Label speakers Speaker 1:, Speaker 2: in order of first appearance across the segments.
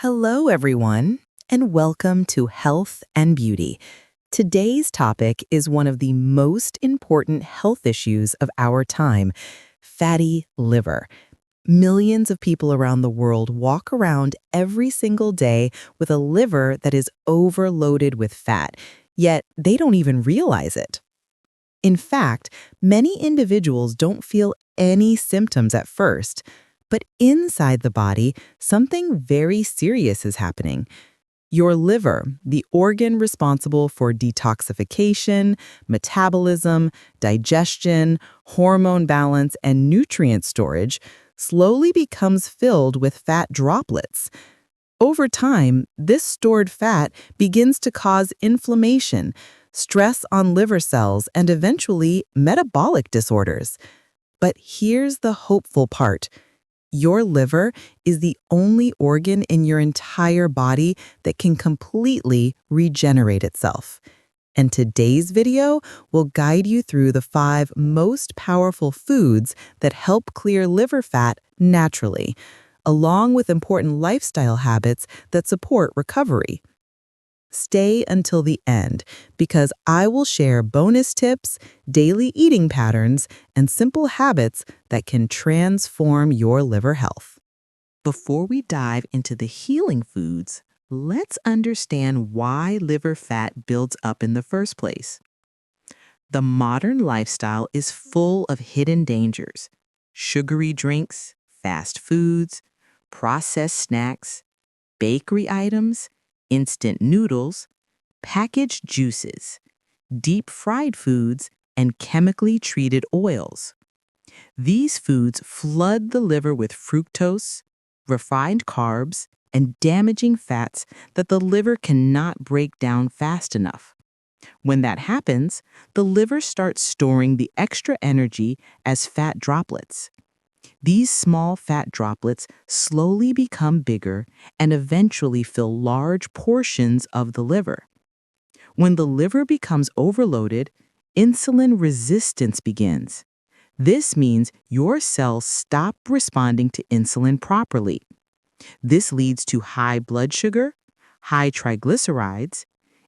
Speaker 1: Hello, everyone, and welcome to Health and Beauty. Today's topic is one of the most important health issues of our time, fatty liver. Millions of people around the world walk around every single day with a liver that is overloaded with fat, yet they don't even realize it. In fact, many individuals don't feel any symptoms at first, but inside the body, something very serious is happening. Your liver, the organ responsible for detoxification, metabolism, digestion, hormone balance, and nutrient storage, slowly becomes filled with fat droplets. Over time, this stored fat begins to cause inflammation, stress on liver cells, and eventually metabolic disorders. But here's the hopeful part. Your liver is the only organ in your entire body that can completely regenerate itself. And today's video will guide you through the 5 most powerful foods that help clear liver fat naturally, along with important lifestyle habits that support recovery. Stay until the end because I will share bonus tips, daily eating patterns, and simple habits that can transform your liver health. Before we dive into the healing foods, let's understand why liver fat builds up in the first place. The modern lifestyle is full of hidden dangers: sugary drinks, fast foods, processed snacks, bakery items, instant noodles, packaged juices, deep-fried foods, and chemically treated oils. These foods flood the liver with fructose, refined carbs, and damaging fats that the liver cannot break down fast enough. When that happens, the liver starts storing the extra energy as fat droplets. These small fat droplets slowly become bigger and eventually fill large portions of the liver. When the liver becomes overloaded, insulin resistance begins. This means your cells stop responding to insulin properly. This leads to high blood sugar, high triglycerides,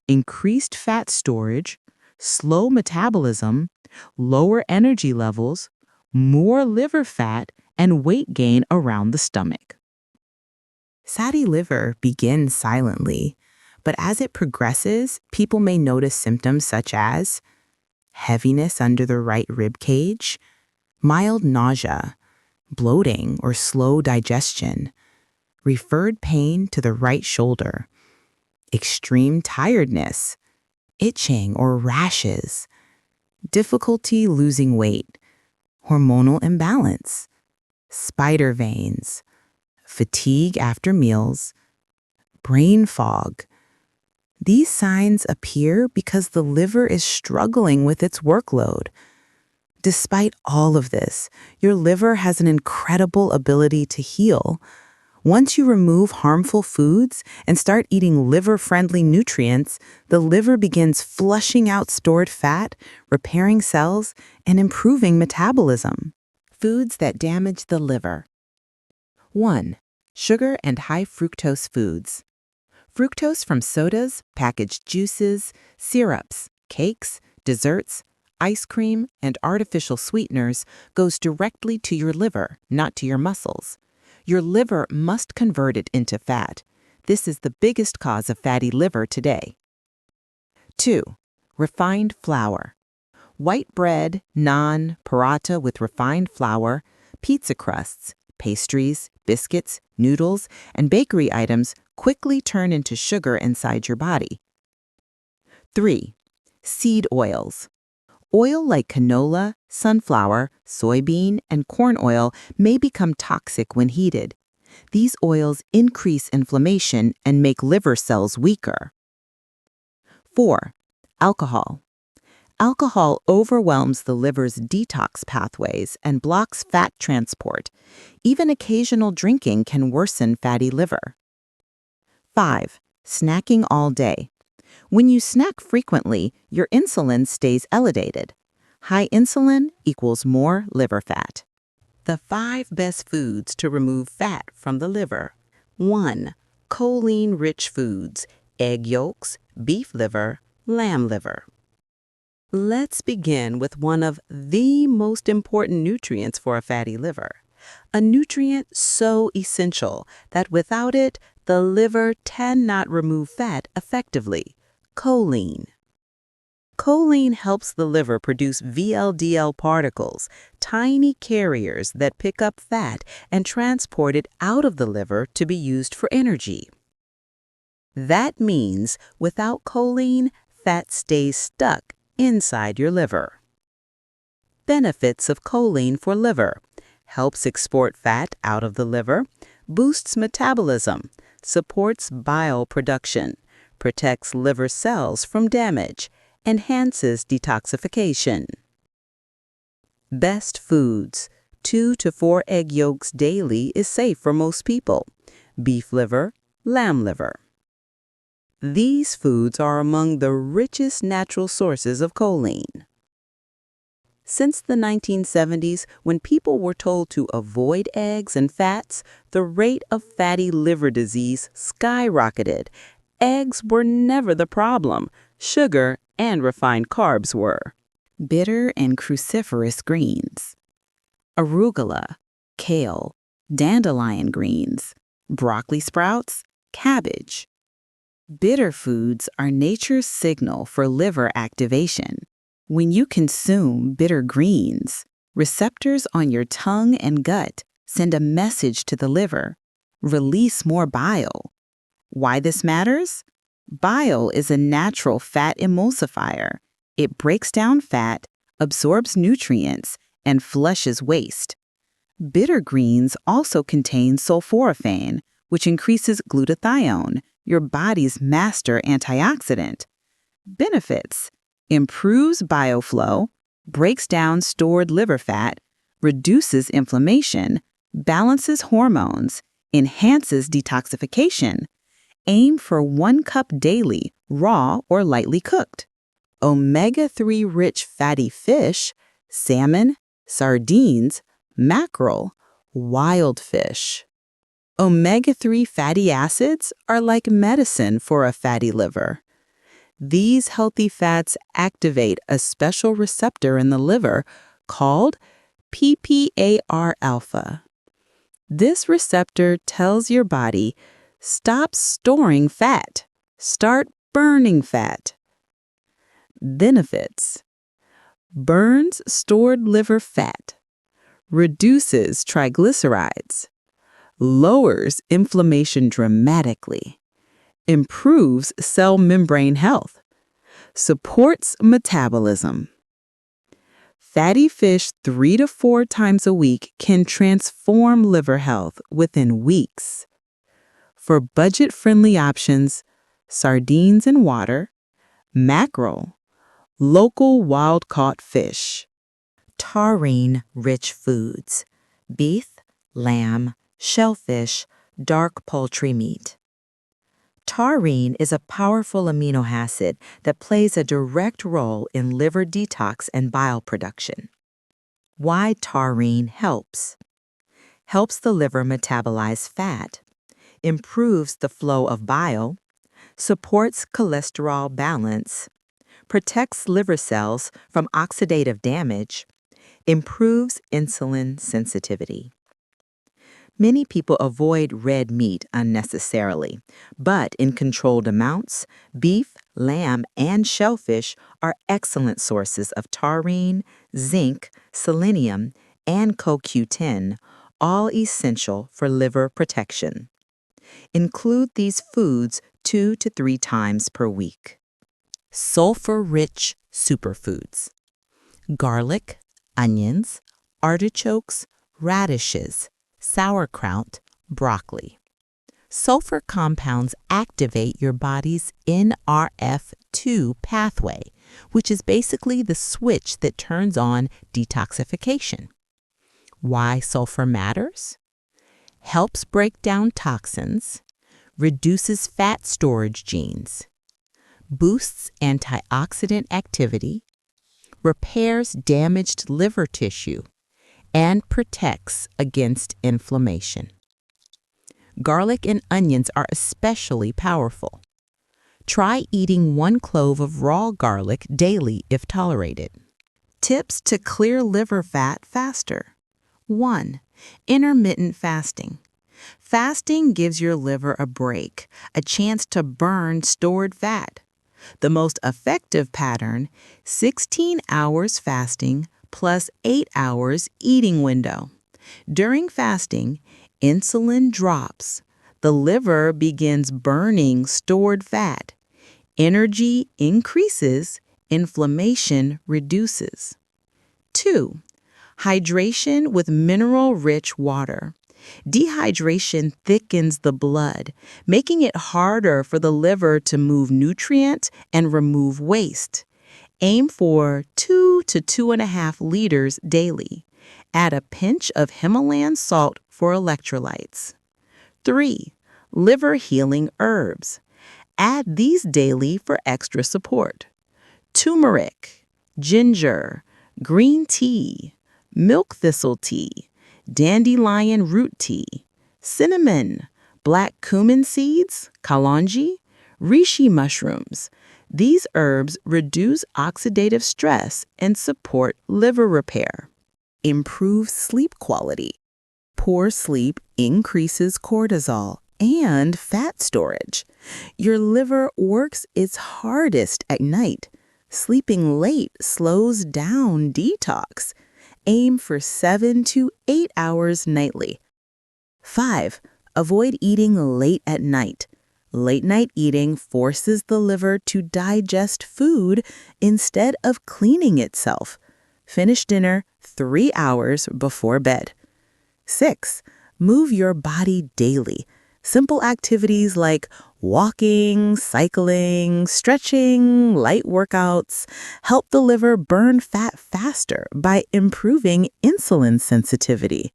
Speaker 1: increased fat storage, slow metabolism, lower energy levels, more liver fat, and weight gain around the stomach. Fatty liver begins silently, but as it progresses, people may notice symptoms such as heaviness under the right rib cage, mild nausea, bloating or slow digestion, referred pain to the right shoulder, extreme tiredness, itching or rashes, difficulty losing weight, hormonal imbalance, spider veins, fatigue after meals, brain fog. These signs appear because the liver is struggling with its workload. Despite all of this, your liver has an incredible ability to heal. Once you remove harmful foods and start eating liver-friendly nutrients, the liver begins flushing out stored fat, repairing cells, and improving metabolism. Foods that damage the liver. 1. Sugar and high fructose foods. Fructose from sodas, packaged juices, syrups, cakes, desserts, ice cream, and artificial sweeteners goes directly to your liver, not to your muscles. Your liver must convert it into fat. This is the biggest cause of fatty liver today. 2. Refined flour. White bread, naan, paratha with refined flour, pizza crusts, pastries, biscuits, noodles, and bakery items quickly turn into sugar inside your body. 3. Seed oils. Oil like canola, sunflower, soybean, and corn oil may become toxic when heated. These oils increase inflammation and make liver cells weaker. 4. Alcohol. Alcohol overwhelms the liver's detox pathways and blocks fat transport. Even occasional drinking can worsen fatty liver. 5. Snacking all day. When you snack frequently, your insulin stays elevated. High insulin equals more liver fat. The 5 best foods to remove fat from the liver. 1. choline-rich foods, egg yolks, beef liver, lamb liver. Let's begin with one of the most important nutrients for a fatty liver. A nutrient so essential that without it, the liver cannot remove fat effectively: choline. Choline helps the liver produce VLDL particles, tiny carriers that pick up fat and transport it out of the liver to be used for energy. That means without choline, fat stays stuck inside your liver. Benefits of choline for liver: helps export fat out of the liver, boosts metabolism, supports bile production, protects liver cells from damage, enhances detoxification. Best foods: 2 to 4 egg yolks daily is safe for most people. Beef liver, lamb liver. These foods are among the richest natural sources of choline. Since the 1970s, when people were told to avoid eggs and fats, the rate of fatty liver disease skyrocketed. Eggs were never the problem. Sugar and refined carbs were. Bitter and cruciferous greens: arugula, kale, dandelion greens, broccoli sprouts, cabbage. Bitter foods are nature's signal for liver activation. When you consume bitter greens, receptors on your tongue and gut send a message to the liver: release more bile. Why this matters? Bile is a natural fat emulsifier. It breaks down fat, absorbs nutrients, and flushes waste. Bitter greens also contain sulforaphane, which increases glutathione, your body's master antioxidant. Benefits: improves bioflow, breaks down stored liver fat, reduces inflammation, balances hormones, enhances detoxification. Aim for 1 cup daily, raw or lightly cooked. Omega-3 rich fatty fish, salmon, sardines, mackerel, wild fish. Omega-3 fatty acids are like medicine for a fatty liver. These healthy fats activate a special receptor in the liver called PPAR-alpha. This receptor tells your body, stop storing fat, start burning fat. Benefits: burns stored liver fat, reduces triglycerides, lowers inflammation dramatically, improves cell membrane health, supports metabolism. Fatty fish 3 to 4 times a week can transform liver health within weeks. For budget-friendly options, sardines in water, mackerel, local wild-caught fish. Taurine-rich foods: beef, lamb, shellfish, dark poultry meat. Taurine is a powerful amino acid that plays a direct role in liver detox and bile production. Why taurine helps: helps the liver metabolize fat, improves the flow of bile, supports cholesterol balance, protects liver cells from oxidative damage, improves insulin sensitivity. Many people avoid red meat unnecessarily, but in controlled amounts, beef, lamb, and shellfish are excellent sources of taurine, zinc, selenium, and CoQ10, all essential for liver protection. Include these foods 2 to 3 times per week. Sulfur-rich superfoods: garlic, onions, artichokes, radishes, sauerkraut, broccoli. Sulfur compounds activate your body's NRF2 pathway, which is basically the switch that turns on detoxification. Why sulfur matters? Helps break down toxins, reduces fat storage genes, boosts antioxidant activity, repairs damaged liver tissue, and protects against inflammation. Garlic and onions are especially powerful. Try eating 1 clove of raw garlic daily if tolerated. Tips to clear liver fat faster. 1. Intermittent fasting. Fasting gives your liver a break, a chance to burn stored fat. The most effective pattern, 16 hours fasting plus 8 hours eating window. During fasting, insulin drops. The liver begins burning stored fat. Energy increases, inflammation reduces. 2. Hydration with mineral-rich water. Dehydration thickens the blood, making it harder for the liver to move nutrient and remove waste. Aim for 2 to 2.5 liters daily. Add a pinch of Himalayan salt for electrolytes. 3. Liver healing herbs. Add these daily for extra support. Turmeric, ginger, green tea, milk thistle tea, dandelion root tea, cinnamon, black cumin seeds, kalonji, reishi mushrooms. These herbs reduce oxidative stress and support liver repair. Improve sleep quality. Poor sleep increases cortisol and fat storage. Your liver works its hardest at night. Sleeping late slows down detox. Aim for 7 to 8 hours nightly. 5. Avoid eating late at night. Late night eating forces the liver to digest food instead of cleaning itself. Finish dinner 3 hours before bed. 6. Move your body daily. Simple activities like walking, cycling, stretching, light workouts help the liver burn fat faster by improving insulin sensitivity.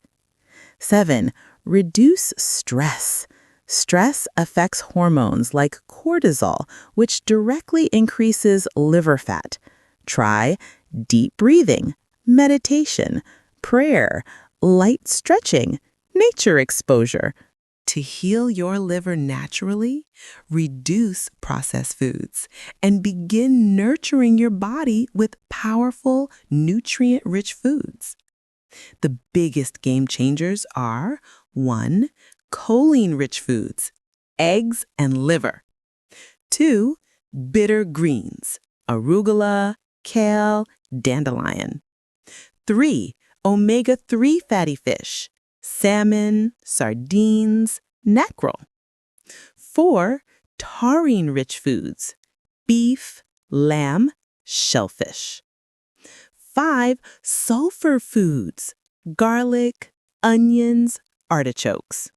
Speaker 1: 7. Reduce stress. Stress affects hormones like cortisol, which directly increases liver fat. Try deep breathing, meditation, prayer, light stretching, nature exposure. To heal your liver naturally, reduce processed foods and begin nurturing your body with powerful, nutrient-rich foods. The biggest game changers are 1. Choline-rich foods, eggs and liver. 2. Bitter greens, arugula, kale, dandelion. 3. Omega-3 fatty fish, salmon, sardines, mackerel. 4. Taurine-rich foods, beef, lamb, shellfish. 5. Sulfur foods, garlic, onions, artichokes.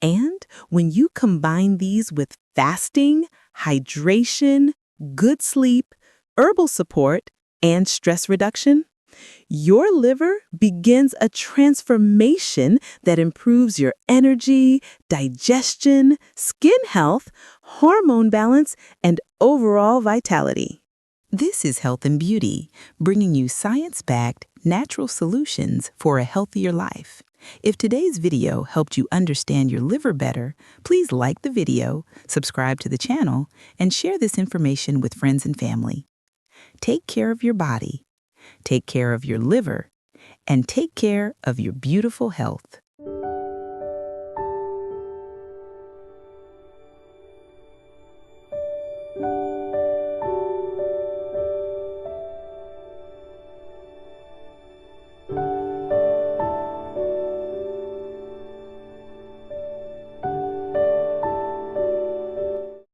Speaker 1: And when you combine these with fasting, hydration, good sleep, herbal support, and stress reduction, your liver begins a transformation that improves your energy, digestion, skin health, hormone balance, and overall vitality. This is Health and Beauty, bringing you science-backed, natural solutions for a healthier life. If today's video helped you understand your liver better, please like the video, subscribe to the channel, and share this information with friends and family. Take care of your body, take care of your liver, and take care of your beautiful health.